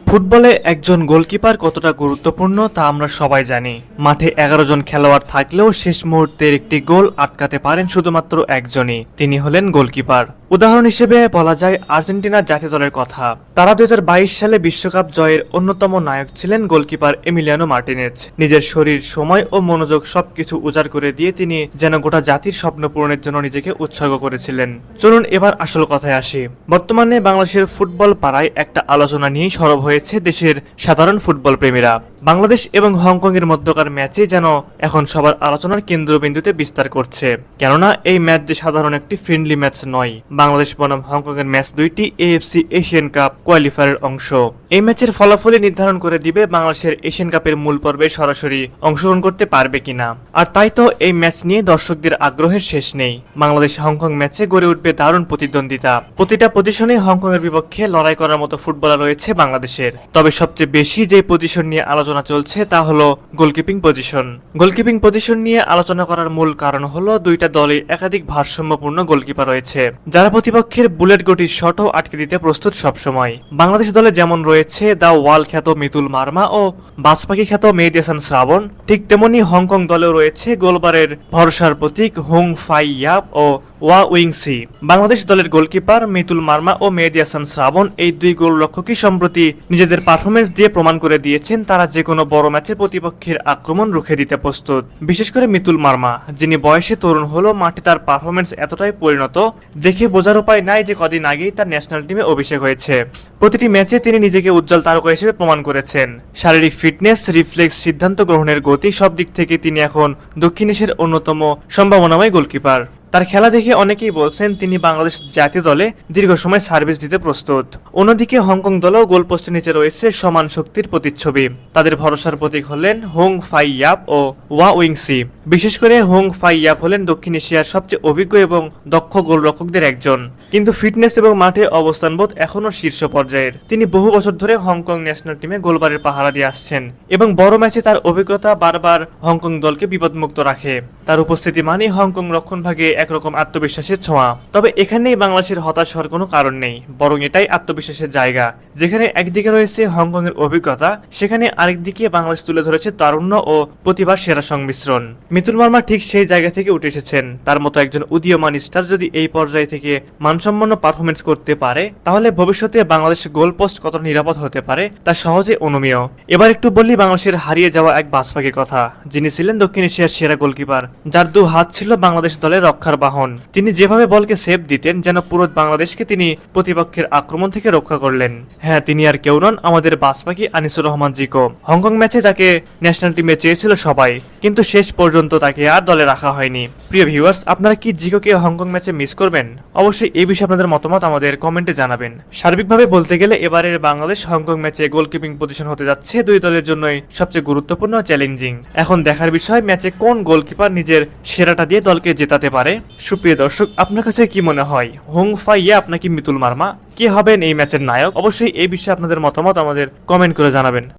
ফুটবলে একজন গোলকিপার কতটা গুরুত্বপূর্ণ তা আমরা সবাই জানি। মাঠে 11 জন খেলোয়াড় থাকলেও শেষ মুহূর্তের একটি গোল আটকাতে পারেন শুধুমাত্র একজনই, তিনি হলেন গোলকিপার। উদাহরণ হিসেবে বলা যায় আর্জেন্টিনার জাতীয় দলের কথা। তারা 2022 সালে বিশ্বকাপ জয়ের অন্যতম নায়ক ছিলেন গোলকিপার এমিলিয়ানো মার্টিনেজ। নিজের শরীর, সময় ও মনোযোগ সবকিছু উজাড় করে দিয়ে তিনি যেন গোটা জাতির স্বপ্ন পূরণের জন্য নিজেকে উৎসর্গ করেছিলেন। চলুন এবার আসল কথায় আসি। বর্তমানে বাংলাদেশের ফুটবল পাড়ায় একটা আলোচনা নিয়েই সরব হয়েছে দেশের সাধারণ ফুটবল প্রেমীরা। বাংলাদেশ এবং হংকং এর মধ্যকার ম্যাচে যেন এখন সবার আলোচনার কেন্দ্রবিন্দুতে বিস্তার করছে। কেননা এই ম্যাচ যে সাধারণ একটি ফ্রেন্ডলি ম্যাচ নয়, বাংলাদেশ বনাম হংকং এর ম্যাচ দুইটি এএফসি এশিয়ান কাপ কোয়ালিফায়ারের অংশ। এই ম্যাচের ফলাফলই নির্ধারণ করে দিবে বাংলাদেশের এশিয়ান কাপের মূল পর্বে সরাসরি অংশগ্রহণ করতে পারবে কিনা। আর তাই তো এই ম্যাচ নিয়ে দর্শকদের আগ্রহের শেষ নেই। বাংলাদেশ হংকং ম্যাচে গড়ে উঠবে দারুণ প্রতিদ্বন্দ্বিতা। প্রতিটা পজিশনে হংকং এর বিপক্ষে লড়াই করার মতো ফুটবলার রয়েছে বাংলাদেশের। তবে সবচেয়ে বেশি যে পজিশন নিয়ে আলোচনা চলছে তা হলো গোলকিপিং পজিশন। গোলকিপিং পজিশন নিয়ে আলোচনা করার মূল কারণ হলো দুইটা দলে একাধিক ভারসাম্যপূর্ণ গোলকিপার রয়েছে, যারা প্রতিপক্ষের বুলেট গতির শটও আটকে দিতে প্রস্তুত সবসময়। বাংলাদেশ দলে যেমন রয়েছে দ্য ওয়াল খ্যাত মিতুল মার্মা ও বাজপাখি খ্যাত মেহেদী হাসান শ্রাবণ, ঠিক তেমনি হংকং দলেও রয়েছে গোলবারের ভরসার প্রতীক হুং ফাই ইয়াপ ও ওয়া উইংসি। বাংলাদেশ দলের গোলকিপার মিতুল মার্মা ও মেহেদী হাসান শ্রাবণ এই দুই গোলরক্ষকই সম্প্রতি নিজেদের পারফরমেন্স দিয়ে প্রমাণ করে দিয়েছেন তারা যে কোনো বড় ম্যাচে প্রতিপক্ষের আক্রমণ রুখে দিতে প্রস্তুত। বিশেষ করে মিতুল মার্মা, যিনি বয়সে তরুণ হলেও মাঠে তার পারফরমেন্স এতটাই পরিণত, দেখে বোঝার উপায় নাই যে কদিন আগেই তার ন্যাশনাল টিমে অভিষেক হয়েছে। প্রতিটি ম্যাচে তিনি নিজেকে উজ্জ্বল তারকা হিসেবে প্রমাণ করেছেন। শারীরিক ফিটনেস, রিফ্লেক্স, সিদ্ধান্ত গ্রহণের গতি সব দিক থেকে তিনি এখন দক্ষিণ এশিয়ার অন্যতম সম্ভাবনাময় গোলকিপার। তার খেলা দেখে অনেকেই বলছেন তিনি বাংলাদেশ জাতীয় দলে দীর্ঘ সময় সার্ভিস দিতে প্রস্তুত। অন্যদিকে হংকং দলেও গোলপোস্টের নিচে রয়েছে সমান শক্তির প্রতিচ্ছবি। তাদের ভরসার প্রতীক হলেন হুং ফাই ইয়াপ ও ওয়া উইংসি। বিশেষ করে হুং ফাই ইয়াপ হলেন দক্ষিণ এশিয়ার সবচেয়ে অভিজ্ঞ এবং দক্ষ গোলরক্ষকদের একজন, কিন্তু ফিটনেস এবং মাঠে অবস্থানবোধ এখনও শীর্ষ পর্যায়ের। তিনি বহু বছর ধরে হংকং ন্যাশনাল টিমে গোলবারের পাহারা দিয়ে আসছেন এবং বড় ম্যাচে তার অভিজ্ঞতা বারবার হংকং দলকে বিপদমুক্ত রাখে। তার উপস্থিতি মানেই হংকং রক্ষণভাগে একরকম আত্মবিশ্বাসের ছোঁয়া। তবে এখানেই বাংলাদেশের হতাশ হওয়ার কোনো কারণ নেই, বরং এটাই আত্মবিশ্বাসের জায়গা। যেখানে একদিকে রয়েছে হংকং এর অভিজ্ঞতা, সেখানে আরেকদিকে বাংলাদেশ তুলে ধরেছে তারুণ্য ও প্রতিভার সেরা সংমিশ্রণ। মিতুল মার্মা ঠিক সেই জায়গা থেকে উঠে এসেছেন। তার মতো একজন উদীয়মান স্টার যদি এই পর্যায়ে থেকে মানসম্পন্ন পারফরমেন্স করতে পারে, তাহলে ভবিষ্যতে বাংলাদেশ গোলপোস্ট কত নিরাপদ হতে পারে তা সহজে অনুমেয়। এবার একটু বললি বাংলাদেশের হারিয়ে যাওয়া এক বাজপাখির কথা, যিনি ছিলেন দক্ষিণ এশিয়ার সেরা গোলকিপার, যার দু হাত ছিল বাংলাদেশ দলের রক্ষার বাহন। তিনি যেভাবে বলকে সেভ দিতেন, যেন পুরো বাংলাদেশকে তিনি প্রতিপক্ষের আক্রমণ থেকে রক্ষা করলেন। হ্যাঁ, তিনি আর কেউ নন, আমাদের বাজপাখি আনিসুর রহমান জিকো। হংকং ম্যাচে যাকে ন্যাশনাল টিমে চেয়েছিল সবাই, কিন্তু শেষ পর্যন্ত তাকে আর দলে রাখা হয়নি। প্রিয় ভিউয়ার্স, আপনারা কি জিকোকে হংকং ম্যাচে মিস করবেন? অবশ্যই এই বিষয়ে আপনাদের মতামত আমাদের কমেন্টে জানাবেন। সার্বিকভাবে বলতে গেলে এবারের বাংলাদেশ হংকং ম্যাচে গোলকিপিং পজিশন হতে যাচ্ছে দুই দলের জন্যই সবচেয়ে গুরুত্বপূর্ণ চ্যালেঞ্জিং। এখন দেখার বিষয় ম্যাচে কোন গোলকিপার নিজের সেরাটা দিয়ে দলকে জেতাতে পারে। সুপ্রিয় দর্শক, আপনার কাছে কি মনে হয়, হুং ফাই ইয়াপ নাকি মিতুল মার্মা, কে হবেন এই ম্যাচের নায়ক? অবশ্যই এই বিষয়ে আপনাদের মতামত আমাদের কমেন্ট করে জানাবেন।